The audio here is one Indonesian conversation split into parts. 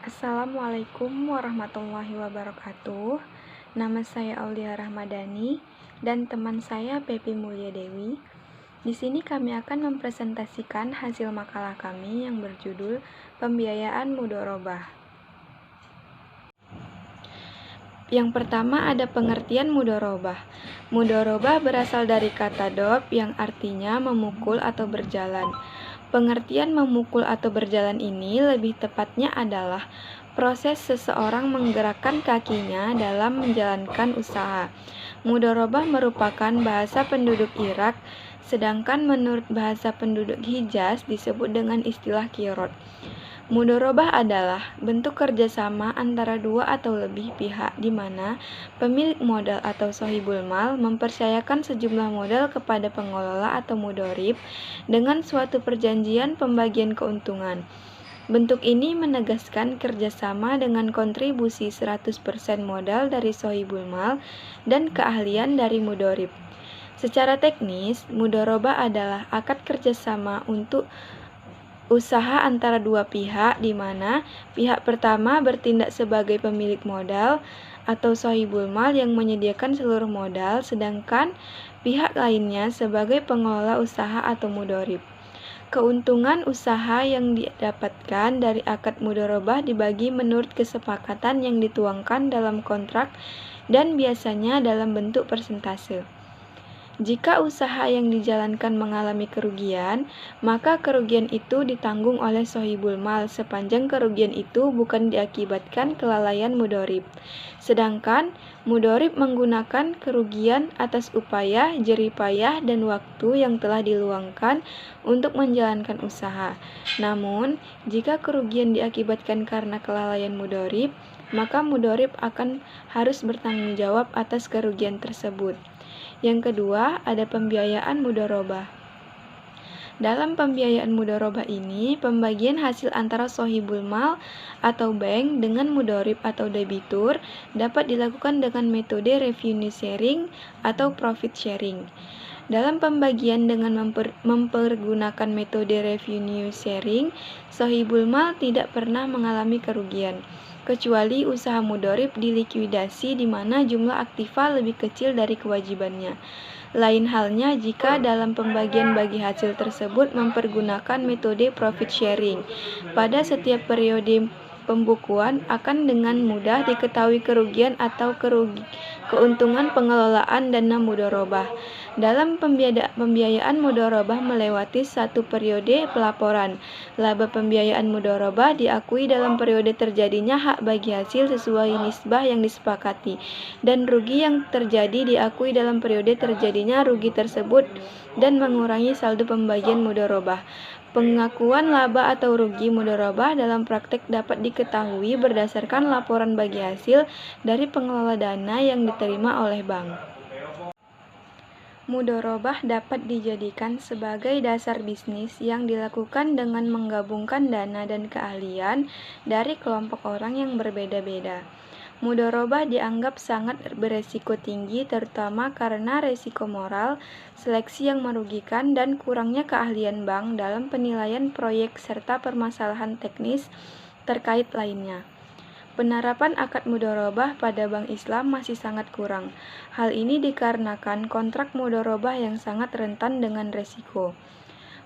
Assalamualaikum warahmatullahi wabarakatuh. Nama saya Aulia Rahmadani dan teman saya Pepi Mulia Dewi. Di sini kami akan mempresentasikan hasil makalah kami yang berjudul Pembiayaan Mudharabah. Yang pertama ada pengertian mudharabah. Mudharabah berasal dari kata dob yang artinya memukul atau berjalan. Pengertian memukul atau berjalan ini lebih tepatnya adalah proses seseorang menggerakkan kakinya dalam menjalankan usaha. Mudharabah merupakan bahasa penduduk Irak, sedangkan menurut bahasa penduduk Hijaz disebut dengan istilah qirot. Mudharabah adalah bentuk kerjasama antara dua atau lebih pihak di mana pemilik modal atau sohibul mal mempercayakan sejumlah modal kepada pengelola atau mudharib dengan suatu perjanjian pembagian keuntungan. Bentuk ini menegaskan kerjasama dengan kontribusi 100% modal dari sohibul mal dan keahlian dari mudharib. Secara teknis, mudharabah adalah akad kerjasama untuk usaha antara dua pihak di mana pihak pertama bertindak sebagai pemilik modal atau sohibul mal yang menyediakan seluruh modal, sedangkan pihak lainnya sebagai pengelola usaha atau mudharib. Keuntungan usaha yang didapatkan dari akad mudharabah dibagi menurut kesepakatan yang dituangkan dalam kontrak dan biasanya dalam bentuk persentase. Jika usaha yang dijalankan mengalami kerugian, maka kerugian itu ditanggung oleh sohibul mal sepanjang kerugian itu bukan diakibatkan kelalaian mudharib. Sedangkan mudharib menggunakan kerugian atas upaya, jeripayah, dan waktu yang telah diluangkan untuk menjalankan usaha. Namun, jika kerugian diakibatkan karena kelalaian mudharib, maka mudharib akan harus bertanggung jawab atas kerugian tersebut. Yang kedua, ada pembiayaan mudharabah. Dalam pembiayaan mudharabah ini, pembagian hasil antara sohibul mal atau bank dengan mudharib atau debitur dapat dilakukan dengan metode revenue sharing atau profit sharing. Dalam pembagian dengan mempergunakan metode revenue sharing, sohibul mal tidak pernah mengalami kerugian, kecuali usaha mudharib dilikuidasi di mana jumlah aktiva lebih kecil dari kewajibannya. Lain halnya jika dalam pembagian bagi hasil tersebut mempergunakan metode profit sharing. Pada setiap periode pembukuan akan dengan mudah diketahui kerugian atau keuntungan pengelolaan dana mudharabah. Dalam pembiayaan mudharabah melewati satu periode pelaporan, laba pembiayaan mudharabah diakui dalam periode terjadinya hak bagi hasil sesuai nisbah yang disepakati, dan rugi yang terjadi diakui dalam periode terjadinya rugi tersebut dan mengurangi saldo pembagian mudharabah. Pengakuan laba atau rugi mudharabah dalam praktek dapat diketahui berdasarkan laporan bagi hasil dari pengelola dana yang diterima oleh bank. Mudharabah dapat dijadikan sebagai dasar bisnis yang dilakukan dengan menggabungkan dana dan keahlian dari kelompok orang yang berbeda-beda. Mudharabah dianggap sangat beresiko tinggi terutama karena resiko moral, seleksi yang merugikan, dan kurangnya keahlian bank dalam penilaian proyek serta permasalahan teknis terkait lainnya. Penerapan akad mudharabah pada bank Islam masih sangat kurang. Hal ini dikarenakan kontrak mudharabah yang sangat rentan dengan resiko.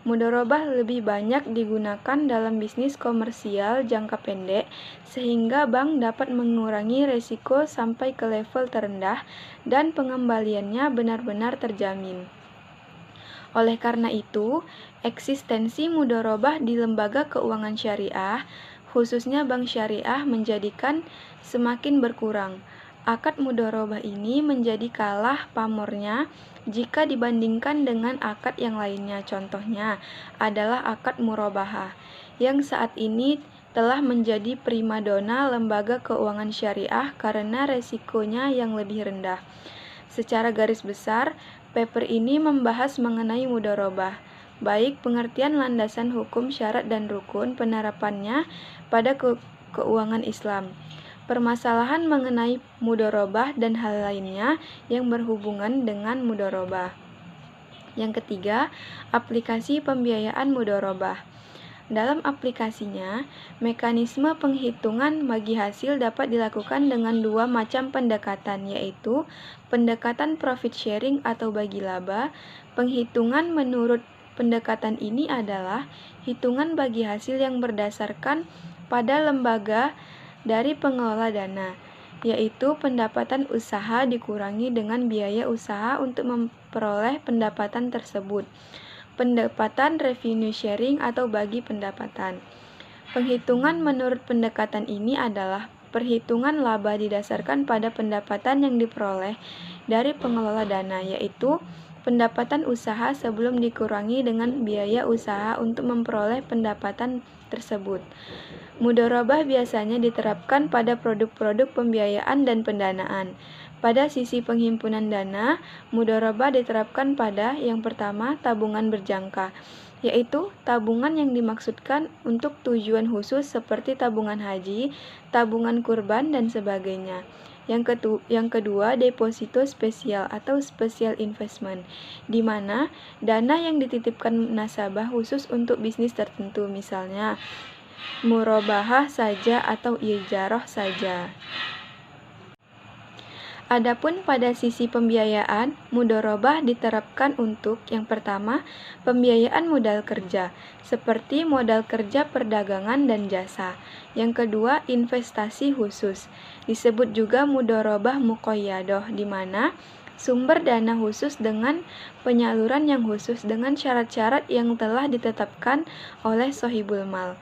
Mudharabah lebih banyak digunakan dalam bisnis komersial jangka pendek, sehingga bank dapat mengurangi resiko sampai ke level terendah dan pengembaliannya benar-benar terjamin. Oleh karena itu, eksistensi mudharabah di lembaga keuangan syariah, khususnya bank syariah, menjadikan semakin berkurang. Akad mudharabah ini menjadi kalah pamornya jika dibandingkan dengan akad yang lainnya. Contohnya adalah akad murabahah yang saat ini telah menjadi primadona lembaga keuangan syariah karena resikonya yang lebih rendah. Secara garis besar, paper ini membahas mengenai mudharabah, baik pengertian landasan hukum, syarat, dan rukun penerapannya pada keuangan Islam, permasalahan mengenai mudharabah, dan hal lainnya yang berhubungan dengan mudharabah. Yang ketiga, aplikasi pembiayaan mudharabah. Dalam aplikasinya, mekanisme penghitungan bagi hasil dapat dilakukan dengan dua macam pendekatan, yaitu pendekatan profit sharing atau bagi laba. Penghitungan menurut pendekatan ini adalah hitungan bagi hasil yang berdasarkan pada lembaga dari pengelola dana, yaitu pendapatan usaha dikurangi dengan biaya usaha untuk memperoleh pendapatan tersebut. Pendapatan revenue sharing atau bagi pendapatan. Penghitungan menurut pendekatan ini adalah perhitungan laba didasarkan pada pendapatan yang diperoleh dari pengelola dana, yaitu pendapatan usaha sebelum dikurangi dengan biaya usaha untuk memperoleh pendapatan tersebut. Mudharabah biasanya diterapkan pada produk-produk pembiayaan dan pendanaan. Pada sisi penghimpunan dana, mudharabah diterapkan pada yang pertama, tabungan berjangka, yaitu tabungan yang dimaksudkan untuk tujuan khusus seperti tabungan haji, tabungan kurban, dan sebagainya. Yang kedua, deposito spesial atau special investment, di mana dana yang dititipkan nasabah khusus untuk bisnis tertentu, misalnya murabahah saja atau ijarah saja. Adapun pada sisi pembiayaan, mudharabah diterapkan untuk yang pertama, pembiayaan modal kerja, seperti modal kerja perdagangan dan jasa. Yang kedua, investasi khusus, disebut juga mudharabah muqayyadah, di mana sumber dana khusus dengan penyaluran yang khusus dengan syarat-syarat yang telah ditetapkan oleh sohibul mal.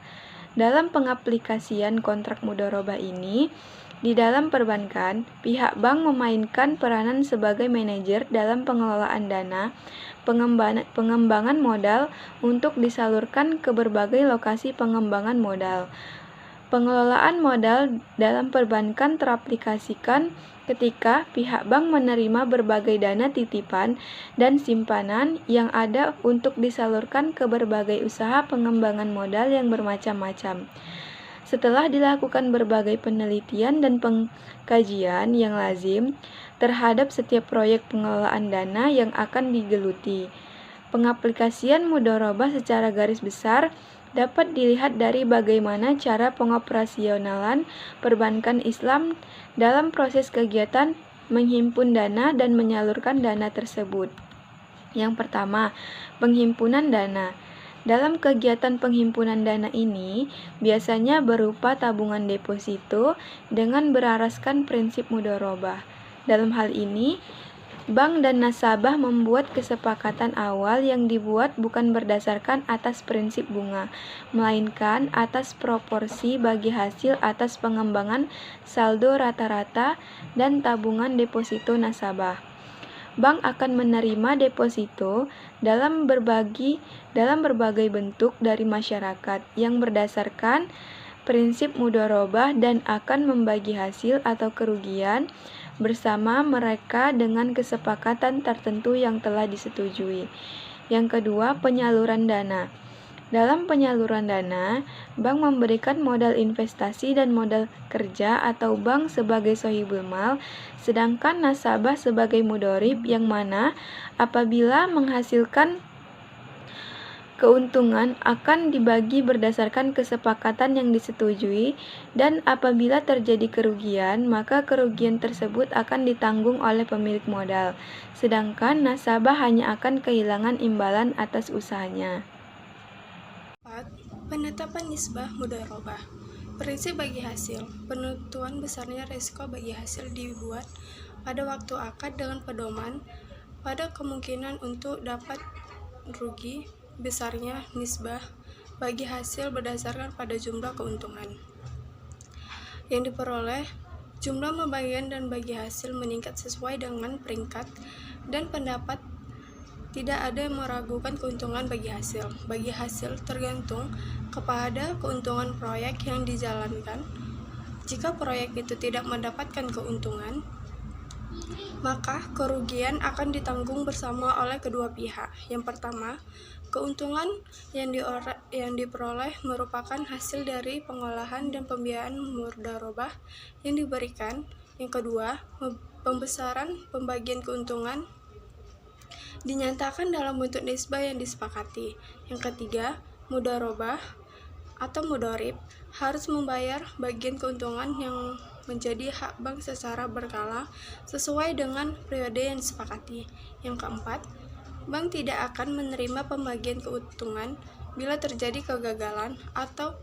Dalam pengaplikasian kontrak mudharabah ini, di dalam perbankan, pihak bank memainkan peranan sebagai manajer dalam pengelolaan dana, pengembangan modal untuk disalurkan ke berbagai lokasi pengembangan modal. Pengelolaan modal dalam perbankan teraplikasikan ketika pihak bank menerima berbagai dana titipan dan simpanan yang ada untuk disalurkan ke berbagai usaha pengembangan modal yang bermacam-macam. Setelah dilakukan berbagai penelitian dan pengkajian yang lazim terhadap setiap proyek pengelolaan dana yang akan digeluti, pengaplikasian mudharabah secara garis besar dapat dilihat dari bagaimana cara pengoperasionalan perbankan Islam dalam proses kegiatan menghimpun dana dan menyalurkan dana tersebut. Yang pertama, penghimpunan dana. Dalam kegiatan penghimpunan dana ini, biasanya berupa tabungan deposito dengan berasaskan prinsip mudharabah. Dalam hal ini, bank dan nasabah membuat kesepakatan awal yang dibuat bukan berdasarkan atas prinsip bunga, melainkan atas proporsi bagi hasil atas pengembangan saldo rata-rata dan tabungan deposito nasabah. Bank akan menerima deposito dalam berbagai bentuk dari masyarakat yang berdasarkan prinsip mudharabah dan akan membagi hasil atau kerugian bersama mereka dengan kesepakatan tertentu yang telah disetujui. Yang kedua, penyaluran dana. Dalam penyaluran dana, bank memberikan modal investasi dan modal kerja atau bank sebagai sohibul mal, sedangkan nasabah sebagai mudharib, yang mana apabila menghasilkan keuntungan akan dibagi berdasarkan kesepakatan yang disetujui, dan apabila terjadi kerugian, maka kerugian tersebut akan ditanggung oleh pemilik modal, sedangkan nasabah hanya akan kehilangan imbalan atas usahanya. Penetapan nisbah mudharabah. Prinsip bagi hasil. Penentuan besarnya risiko bagi hasil dibuat pada waktu akad dengan pedoman pada kemungkinan untuk dapat rugi. Besarnya nisbah bagi hasil berdasarkan pada jumlah keuntungan yang diperoleh. Jumlah pembagian dan bagi hasil meningkat sesuai dengan peringkat dan pendapat. Tidak ada yang meragukan keuntungan bagi hasil. Bagi hasil tergantung kepada keuntungan proyek yang dijalankan. Jika proyek itu tidak mendapatkan keuntungan, maka kerugian akan ditanggung bersama oleh kedua pihak. Yang pertama, keuntungan yang diperoleh merupakan hasil dari pengolahan dan pembiayaan mudharabah yang diberikan. Yang kedua, pembesaran pembagian keuntungan dinyatakan dalam bentuk nisbah yang disepakati. Yang ketiga, mudharabah atau mudorib harus membayar bagian keuntungan yang menjadi hak bank secara berkala sesuai dengan periode yang disepakati. Yang keempat, bank tidak akan menerima pembagian keuntungan bila terjadi kegagalan atau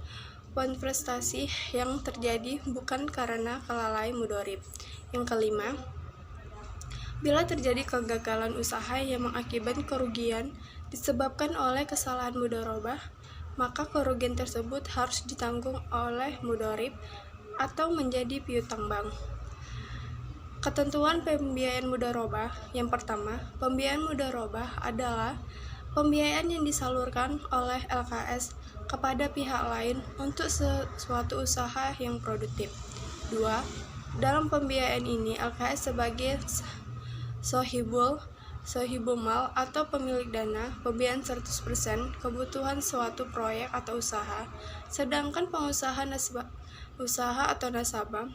prestasi yang terjadi bukan karena kelalaian mudorib. Yang kelima, bila terjadi kegagalan usaha yang mengakibatkan kerugian disebabkan oleh kesalahan mudharabah, maka kerugian tersebut harus ditanggung oleh mudharib atau menjadi piutang bank. Ketentuan pembiayaan mudharabah. Yang pertama, pembiayaan mudharabah adalah pembiayaan yang disalurkan oleh LKS kepada pihak lain untuk suatu usaha yang produktif. 2. Dalam pembiayaan ini, LKS sebagai sohibul mal atau pemilik dana pembiayaan 100% kebutuhan suatu proyek atau usaha, sedangkan pengusaha atau nasabah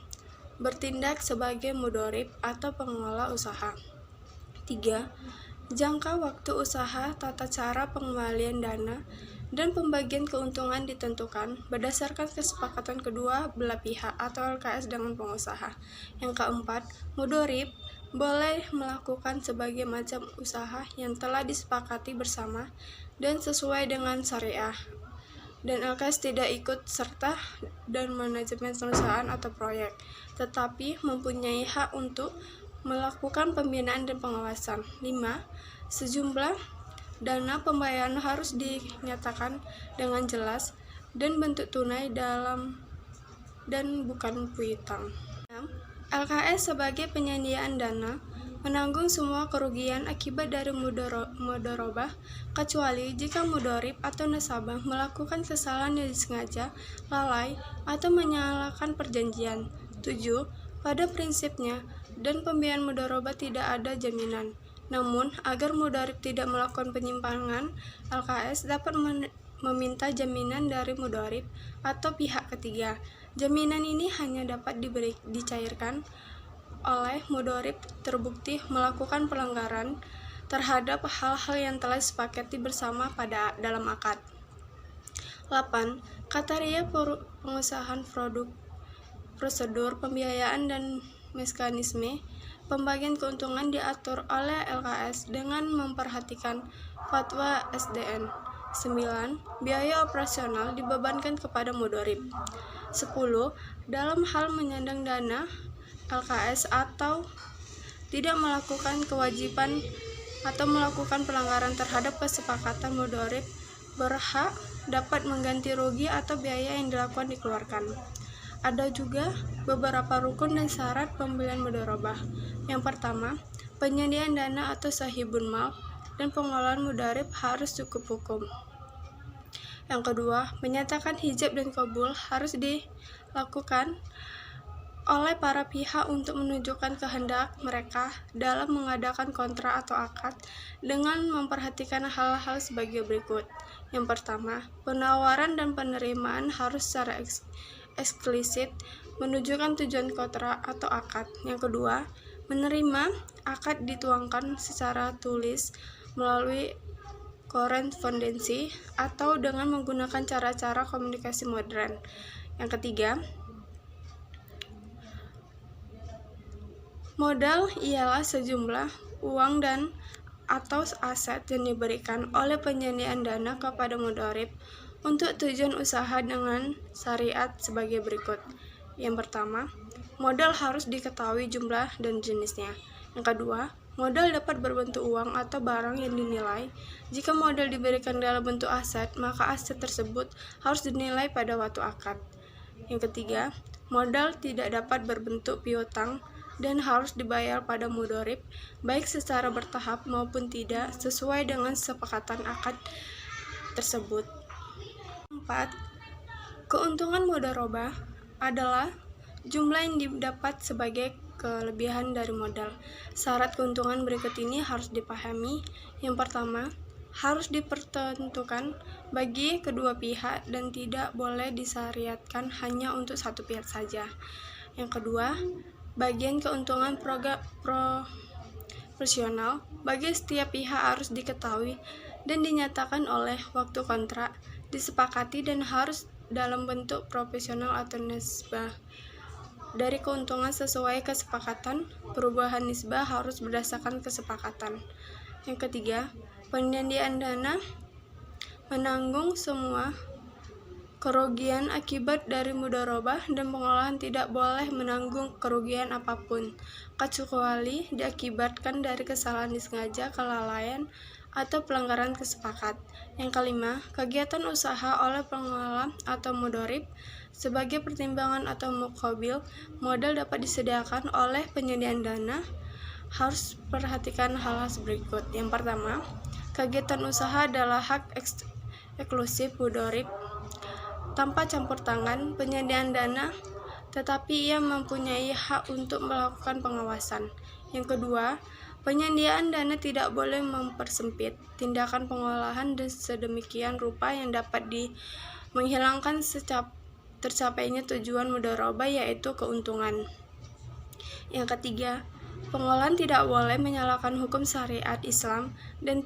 bertindak sebagai mudharib atau pengelola usaha. 3. Jangka waktu usaha, tata cara pengembalian dana, dan pembagian keuntungan ditentukan berdasarkan kesepakatan kedua belah pihak atau LKS dengan pengusaha. Yang keempat, mudharib boleh melakukan sebagai macam usaha yang telah disepakati bersama dan sesuai dengan syariah, dan LKS tidak ikut serta dan manajemen perusahaan atau proyek, tetapi mempunyai hak untuk melakukan pembinaan dan pengawasan. 5. Sejumlah dana pembayaran harus dinyatakan dengan jelas dan bentuk tunai dan bukan piutang. 6. LKS sebagai penyediaan dana menanggung semua kerugian akibat dari mudharabah kecuali jika mudharib atau nasabah melakukan kesalahan yang disengaja, lalai, atau menyalahkan perjanjian. 7. Pada prinsipnya, dan pembiayaan mudharabah tidak ada jaminan. Namun, agar mudharib tidak melakukan penyimpangan, LKS dapat meminta jaminan dari mudharib atau pihak ketiga. Jaminan ini hanya dapat dicairkan oleh mudharib terbukti melakukan pelanggaran terhadap hal-hal yang telah disepakati bersama dalam akad. 8. Kriteria pengusahaan prosedur pembiayaan dan mekanisme pembagian keuntungan diatur oleh LKS dengan memperhatikan fatwa SDN. 9. Biaya operasional dibebankan kepada mudharib. 10. Dalam hal menyandang dana, LKS atau tidak melakukan kewajiban atau melakukan pelanggaran terhadap kesepakatan, mudharib berhak dapat mengganti rugi atau biaya yang dikeluarkan. Ada juga beberapa rukun dan syarat pembelian mudharabah. Yang pertama, penyediaan dana atau sahibul mal dan pengelolaan mudharib harus cukup hukum. Yang kedua, menyatakan hijab dan qabul harus dilakukan oleh para pihak untuk menunjukkan kehendak mereka dalam mengadakan kontrak atau akad dengan memperhatikan hal-hal sebagai berikut. Yang pertama, penawaran dan penerimaan harus secara eksplisit menunjukkan tujuan kontrak atau akad. Yang kedua, menerima akad dituangkan secara tulis melalui korespondensi atau dengan menggunakan cara-cara komunikasi modern. Yang ketiga, modal ialah sejumlah uang dan atau aset yang diberikan oleh penyediaan dana kepada mudharib untuk tujuan usaha dengan syariat sebagai berikut. Yang pertama, modal harus diketahui jumlah dan jenisnya. Yang kedua, modal dapat berbentuk uang atau barang yang dinilai. Jika modal diberikan dalam bentuk aset, maka aset tersebut harus dinilai pada waktu akad. Yang ketiga, modal tidak dapat berbentuk piutang dan harus dibayar pada mudharib, baik secara bertahap maupun tidak, sesuai dengan kesepakatan akad tersebut. 4. Keuntungan mudharabah adalah jumlah yang didapat sebagai kelebihan dari modal. Syarat keuntungan berikut ini harus dipahami. Yang pertama, harus dipertentukan bagi kedua pihak dan tidak boleh disyariatkan hanya untuk satu pihak saja. Yang kedua, bagian keuntungan proporsional bagi setiap pihak harus diketahui dan dinyatakan oleh waktu kontrak disepakati dan harus dalam bentuk profesional atau nisbah. Dari keuntungan sesuai kesepakatan, perubahan nisbah harus berdasarkan kesepakatan. Yang ketiga, penyediaan dana menanggung semua kerugian akibat dari mudharabah dan pengolahan tidak boleh menanggung kerugian apapun, kecuali diakibatkan dari kesalahan disengaja, kelalaian, atau pelanggaran kesepakat. Yang kelima, kegiatan usaha oleh pengelola atau mudharib sebagai pertimbangan atau muqabil modal dapat disediakan oleh penyediaan dana. Harus perhatikan hal-hal berikut. Yang pertama, kegiatan usaha adalah hak eksklusif mudharib tanpa campur tangan penyediaan dana, tetapi ia mempunyai hak untuk melakukan pengawasan. Yang kedua, penyediaan dana tidak boleh mempersempit tindakan pengolahan dan sedemikian rupa yang dapat menghilangkan tercapainya tujuan mudharabah, yaitu keuntungan. Yang ketiga, pengolahan tidak boleh menyalahkan hukum syariat Islam dan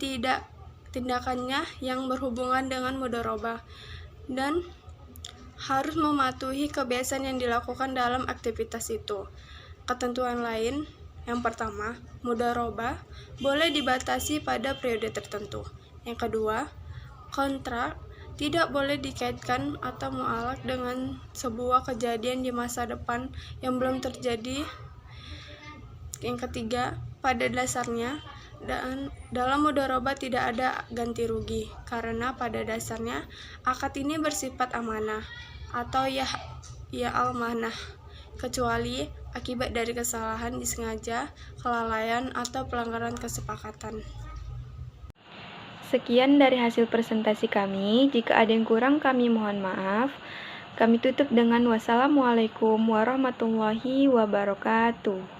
tindakannya yang berhubungan dengan mudharabah, dan harus mematuhi kebiasaan yang dilakukan dalam aktivitas itu. Ketentuan lain, yang pertama, mudharabah boleh dibatasi pada periode tertentu. Yang kedua, kontrak tidak boleh dikaitkan atau mualak dengan sebuah kejadian di masa depan yang belum terjadi. Yang ketiga, pada dasarnya dalam mudharabah tidak ada ganti rugi, karena pada dasarnya akad ini bersifat amanah atau ya al-manah, kecuali akibat dari kesalahan disengaja, kelalaian, atau pelanggaran kesepakatan. Sekian dari hasil presentasi kami. Jika ada yang kurang, kami mohon maaf. Kami tutup dengan wassalamualaikum warahmatullahi wabarakatuh.